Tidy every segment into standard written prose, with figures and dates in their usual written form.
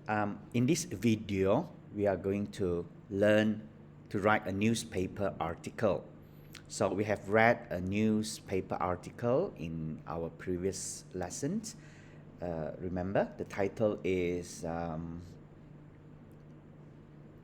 In this video, we are going to learn to write a newspaper article. So we have read a newspaper article in our previous lessons. Remember, the title is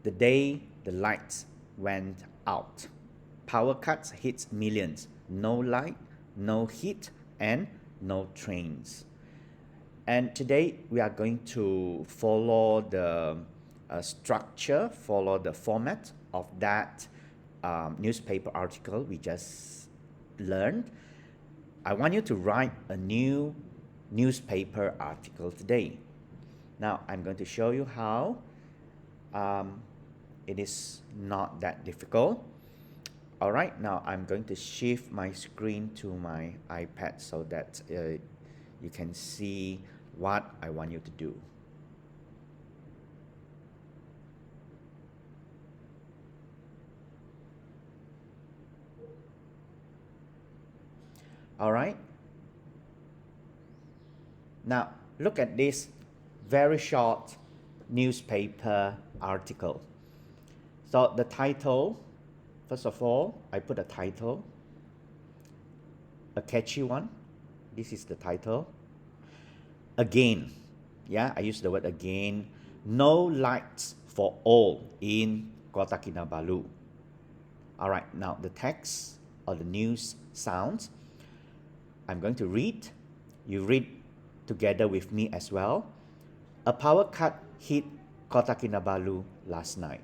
The Day the Lights Went Out. Power cuts hits millions. No light, no heat, and no trains. And today we are going to follow the structure, follow the format of that newspaper article we just learned. I want you to write a new newspaper article today. Now I'm going to show you how. It is not that difficult. All right, now I'm going to shift my screen to my iPad so that you can see what I want you to do. All right. Now look at this very short newspaper article. So the title, first of all, I put a title, a catchy one. This is the title. Again, yeah, I use the word again. No lights for all in Kota Kinabalu. All right, now the text or the news sounds. I'm going to read. You read together with me as well. A power cut hit Kota Kinabalu last night.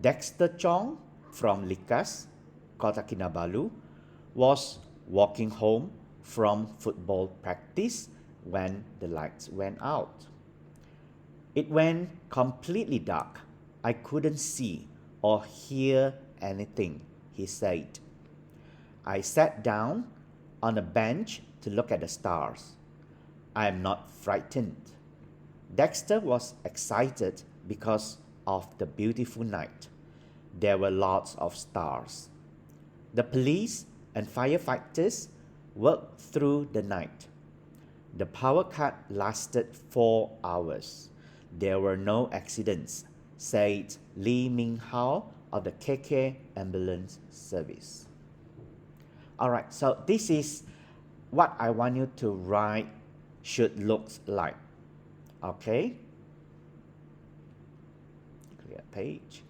Dexter Chong from Likas, Kota Kinabalu, was walking home from football practice when the lights went out. It went completely dark. I couldn't see or hear anything, he said. I sat down on a bench to look at the stars. I am not frightened. Dexter was excited because of the beautiful night. There were lots of stars. The police and firefighters worked through the night. The power cut lasted 4 hours. There were no accidents, said Lee Ming Hao of the KK Ambulance Service. All right, so this is what I want you to write should look like. Okay? Clear page.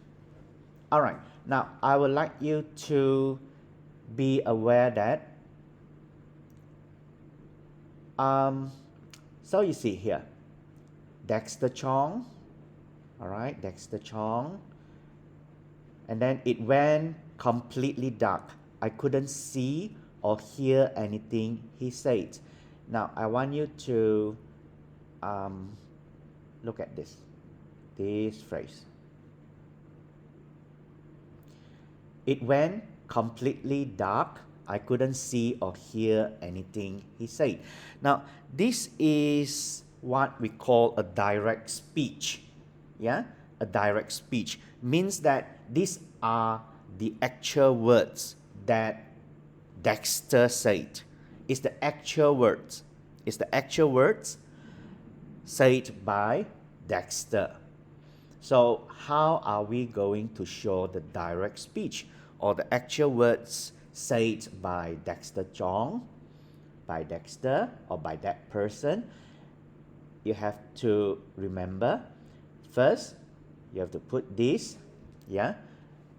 All right, now I would like you to be aware that so you see here, Dexter Chong, all right, Dexter Chong, and then it went completely dark. I couldn't see or hear anything he said. Now I want you to look at this phrase. It went completely dark. I couldn't see or hear anything he said. Now, this is what we call a direct speech. Yeah? A direct speech means that these are the actual words that Dexter said. It's the actual words. It's the actual words said by Dexter. So how are we going to show the direct speech or the actual words said by Dexter Chong, by Dexter, or by that person? You have to remember, first, you have to put this, yeah,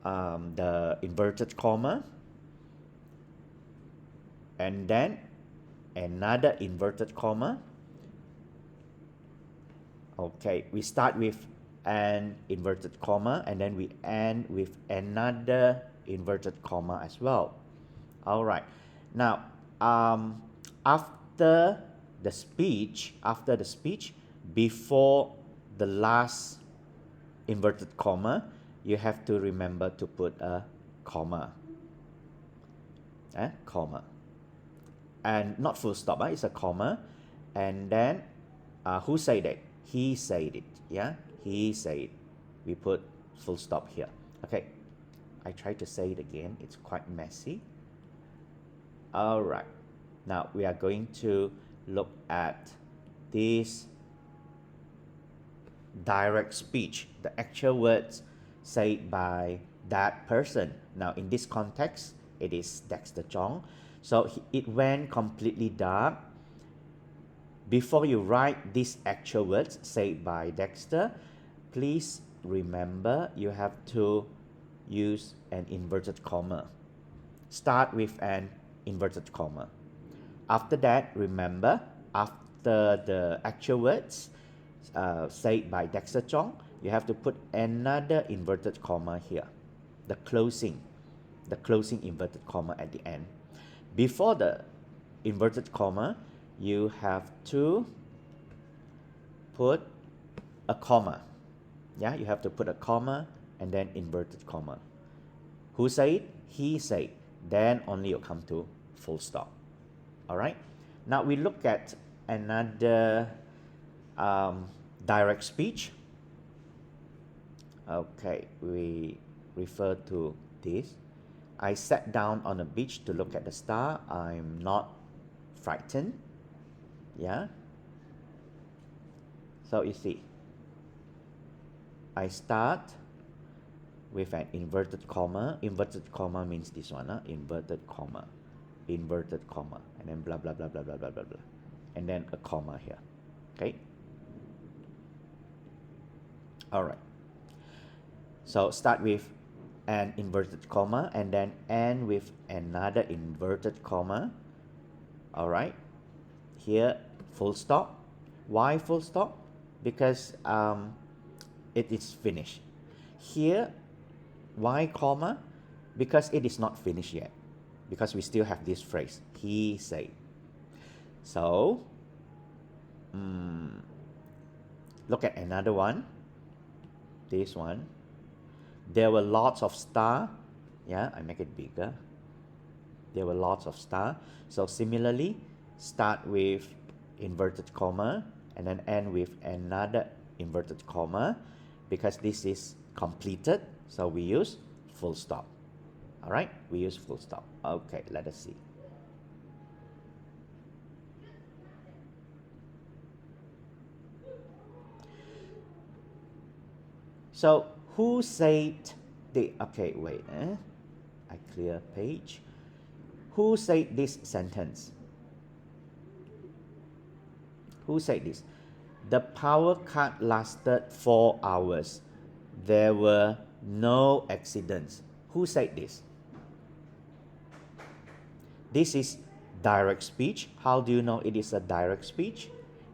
the inverted comma, and then another inverted comma. Okay, we start with an inverted comma and then we end with another inverted comma as well. All right, now after the speech, before the last inverted comma, you have to remember to put a comma. Comma, and not full stop. It's a comma, and then who said it? He said it. Yeah, he said. We put full stop here. Okay, I try to say it again. It's quite messy. All right, now we are going to look at this direct speech, the actual words said by that person. Now in this context, it is Dexter Chong. So it went completely dark. Before you write these actual words said by Dexter, please remember you have to use an inverted comma. Start with an inverted comma. After that, remember, after the actual words said by Dexter Chong, you have to put another inverted comma here, the closing inverted comma at the end. Before the inverted comma, you have to put a comma. Yeah, you have to put a comma and then inverted comma. Who said? He said. Then only you come to full stop. All right. Now we look at another direct speech. Okay, we refer to this. I sat down on a beach to look at the star. I'm not frightened. Yeah. So you see, I start with an inverted comma. Inverted comma means this one, inverted comma, and then blah blah blah blah blah blah blah blah, and then a comma here. Okay. All right. So start with an inverted comma and then end with another inverted comma. All right. Here, full stop. Why full stop? Because it is finished. Here, why comma? Because it is not finished yet. Because we still have this phrase, he said. So, look at another one. This one. There were lots of stars. Yeah, I make it bigger. There were lots of stars. So similarly, start with inverted comma and then end with another inverted comma because this is completed. So we use full stop. All right, we use full stop. Okay, let us see. So who said okay, wait, I clear page. Who said this sentence? Who said this? The power cut lasted 4 hours. There were no accidents. Who said this? This is direct speech. How do you know it is a direct speech?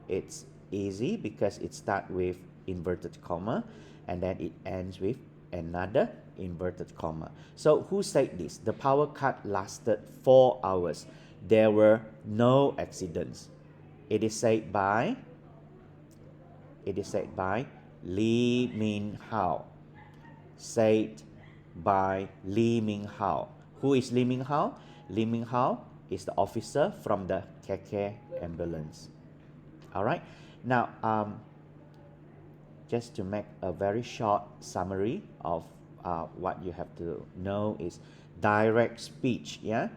It's easy because it starts with inverted comma and then it ends with another inverted comma. So who said this? The power cut lasted 4 hours. There were no accidents. It is said by Lee Min Hao. Said by Lee Min Hao. Who is Lee Min Hao? Lee Min Hao is the officer from the KK ambulance. All right. Now, just to make a very short summary of what you have to know is direct speech. Yeah.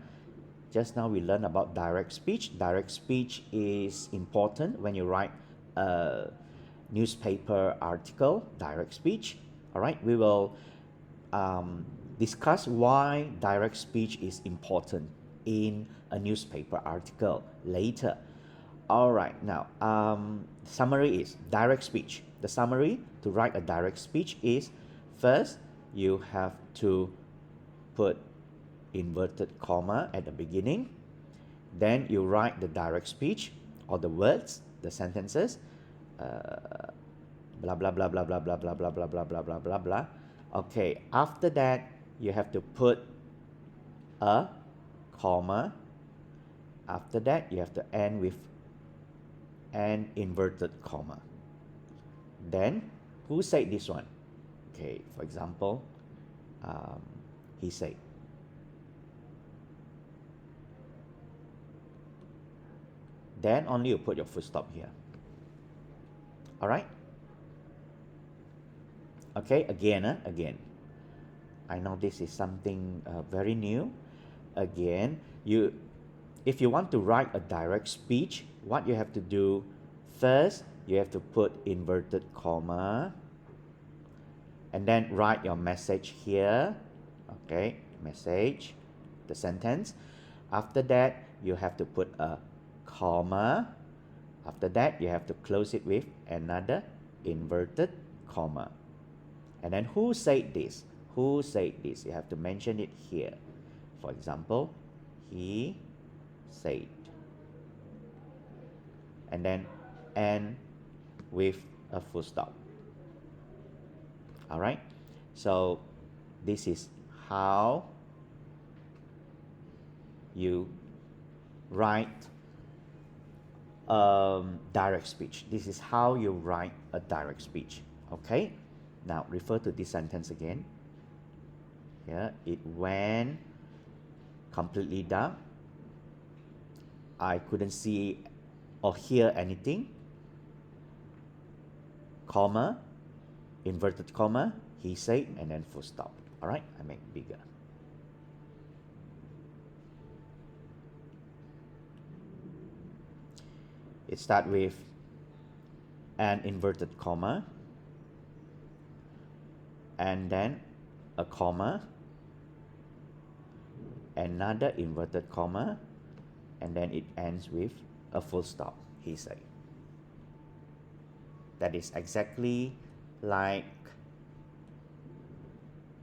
Just now we learned about direct speech. Direct speech is important when you write a newspaper article, direct speech. All right, we will discuss why direct speech is important in a newspaper article later. All right, now summary is direct speech. The summary to write a direct speech is first you have to put inverted comma at the beginning. Then you write the direct speech or the words, the sentences, blah blah blah blah blah blah blah blah blah blah blah blah blah blah. Okay, after that you have to put a comma. After that you have to end with an inverted comma. Then who said this one? Okay, for example, he said. Then only you put your full stop here. All right. Okay, again. I know this is something very new. Again, if you want to write a direct speech, what you have to do first, you have to put inverted comma and then write your message here. Okay, message, the sentence. After that, you have to put a comma. After that, you have to close it with another inverted comma. And then who said this? Who said this? You have to mention it here. For example, he said. And then end with a full stop. All right. So this is how you write direct speech. This is how you write a direct speech. Okay. Now refer to this sentence again. Here, it went completely dark. I couldn't see or hear anything. Comma, inverted comma, he said, and then full stop. All right, I make bigger. It starts with an inverted comma, and then a comma, another inverted comma, and then it ends with a full stop, he said. That is exactly like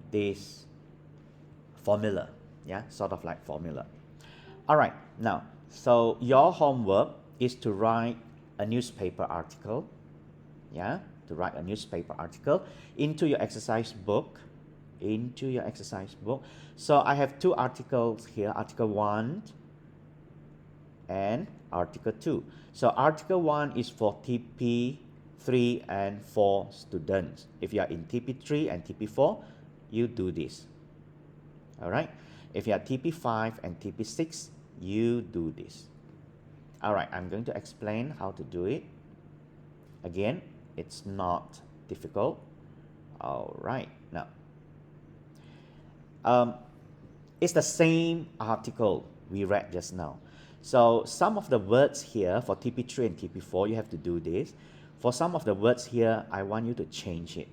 this formula, yeah, sort of like formula. All right, now, so your homework is to write a newspaper article, yeah, to write a newspaper article into your exercise book, So I have two articles here, article 1 and article 2. So article 1 is for TP3 and 4 students. If you are in TP3 and TP4, you do this. All right. If you are TP5 and TP6, you do this. All right, I'm going to explain how to do it. Again, it's not difficult. All right, now. It's the same article we read just now. So some of the words here for TP3 and TP4, you have to do this. For some of the words here, I want you to change it.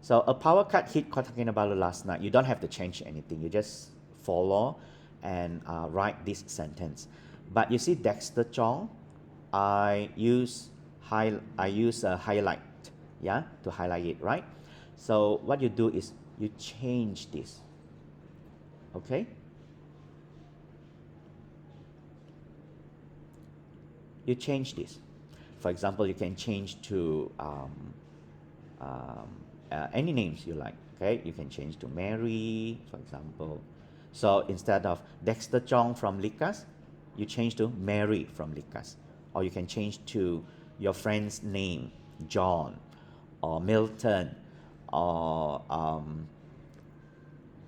So a power cut hit Kota Kinabalu last night. You don't have to change anything. You just follow and write this sentence. But you see Dexter Chong, I use a highlight, yeah, to highlight it, right? So what you do is you change this, okay? You change this. For example, you can change to any names you like, okay? You can change to Mary, for example. So instead of Dexter Chong from Likas, you change to Mary from Likas. Or you can change to your friend's name, John, or Milton, or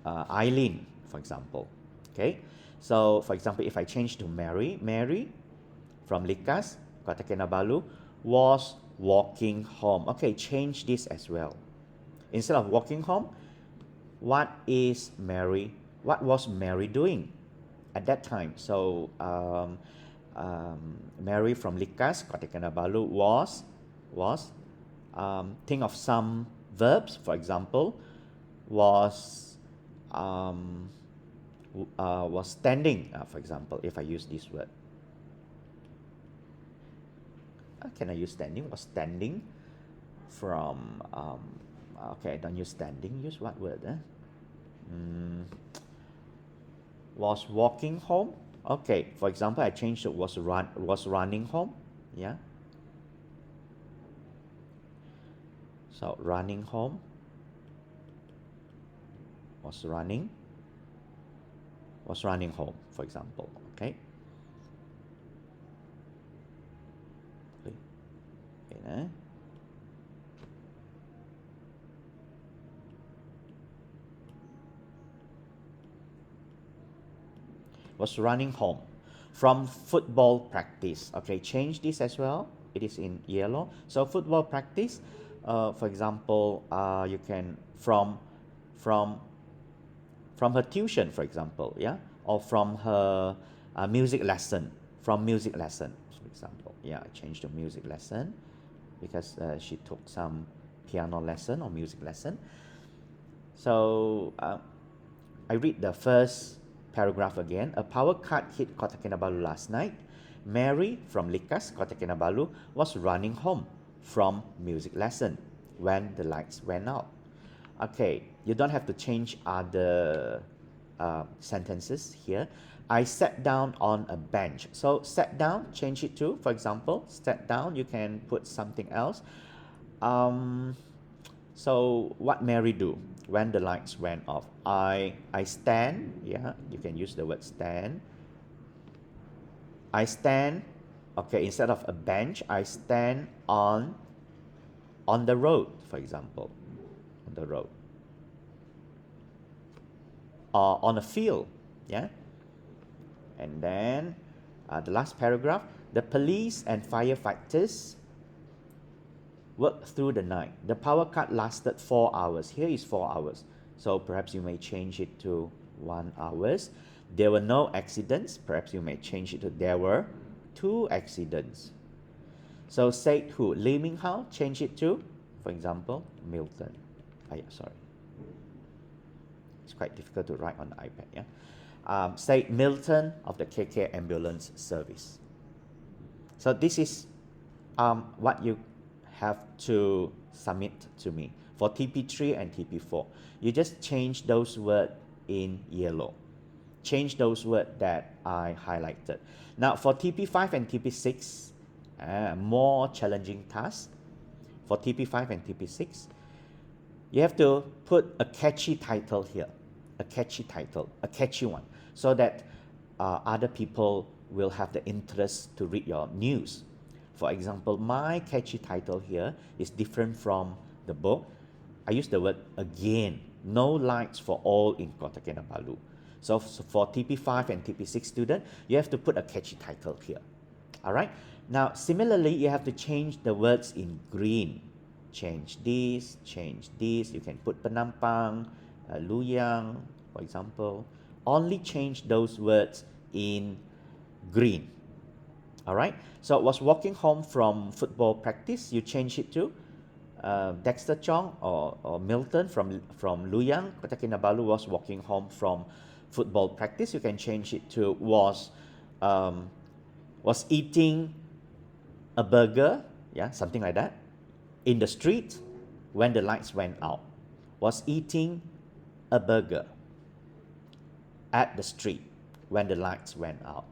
Eileen, for example. Okay? So, for example, if I change to Mary, Mary from Likas, Kota Kinabalu, was walking home. Okay, change this as well. Instead of walking home, what was Mary doing at that time? So, Mary from Likas, Kota Kinabalu was think of some verbs, for example, was standing, for example, if I use this word. Can I use standing? Was standing from, okay, I don't use standing, use what word? Was walking home. Okay, for example, I changed it, was running home, yeah. So running home, was running home, for example, okay. Okay. Was running home from football practice. Okay, change this as well. It is in yellow. So football practice, for example, you can from her tuition, for example, yeah, or from her music lesson. From music lesson, for example, yeah, I change to music lesson. because she took some piano lesson or music lesson. So I read the first paragraph again. A power cut hit Kota Kinabalu last night. Mary from Likas, Kota Kinabalu, was running home from music lesson when the lights went out. Okay, you don't have to change other sentences here. I sat down on a bench. So sat down, change it to, for example, sat down, you can put something else. So what Mary do when the lights went off? I stand, yeah, you can use the word stand. I stand, okay, instead of a bench, I stand on the road, for example, on the road. Or on a field, yeah. And then the last paragraph, the police and firefighters worked through the night. The power cut lasted 4 hours. Here is 4 hours. So perhaps you may change it to 1 hour. There were no accidents. Perhaps you may change it to there were 2 accidents. So said who? Lee Ming Hao, change it to, for example, Milton. Sorry. It's quite difficult to write on the iPad, yeah. Say Milton of the KK Ambulance Service. So this is what you have to submit to me for TP3 and TP4. You just change those words in yellow. Change those words that I highlighted. Now for TP5 and TP6, more challenging task. For TP5 and TP6, you have to put a catchy title here, a catchy title, a catchy one, so that other people will have the interest to read your news. For example, my catchy title here is different from the book. I use the word again, no lights for all in Kota Kinabalu. So for TP5 and TP6 student, you have to put a catchy title here. All right. Now, similarly, you have to change the words in green. Change this, change this. You can put Penampang, Luyang, for example. Only change those words in green. All right. So was walking home from football practice. You change it to Dexter Chong or Milton from Luyang. Kota Kinabalu was walking home from football practice. You can change it to was eating a burger, yeah, something like that, in the street when the lights went out. Was eating a burger at the street when the lights went out.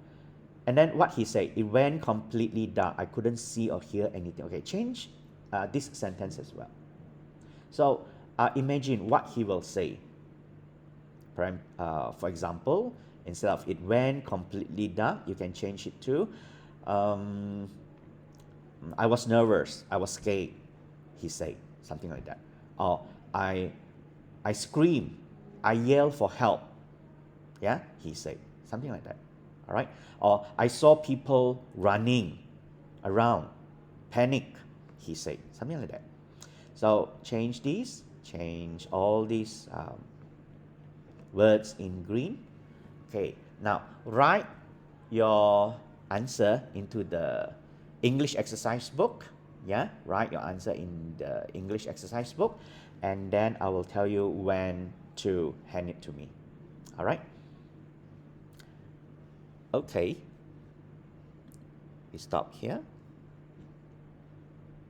And then what he said, it went completely dark. I couldn't see or hear anything. Okay, change this sentence as well. So imagine what he will say. For example, instead of it went completely dark, you can change it to I was nervous, I was scared, he said, something like that. Or I screamed, I yelled for help, yeah, he said, something like that. All right. Or I saw people running around, panic, he said, something like that. So change these, change all these words in green. Okay, now write your answer into the English exercise book. Yeah, write your answer in the English exercise book, and then I will tell you when to hand it to me. All right. Okay, we stop here.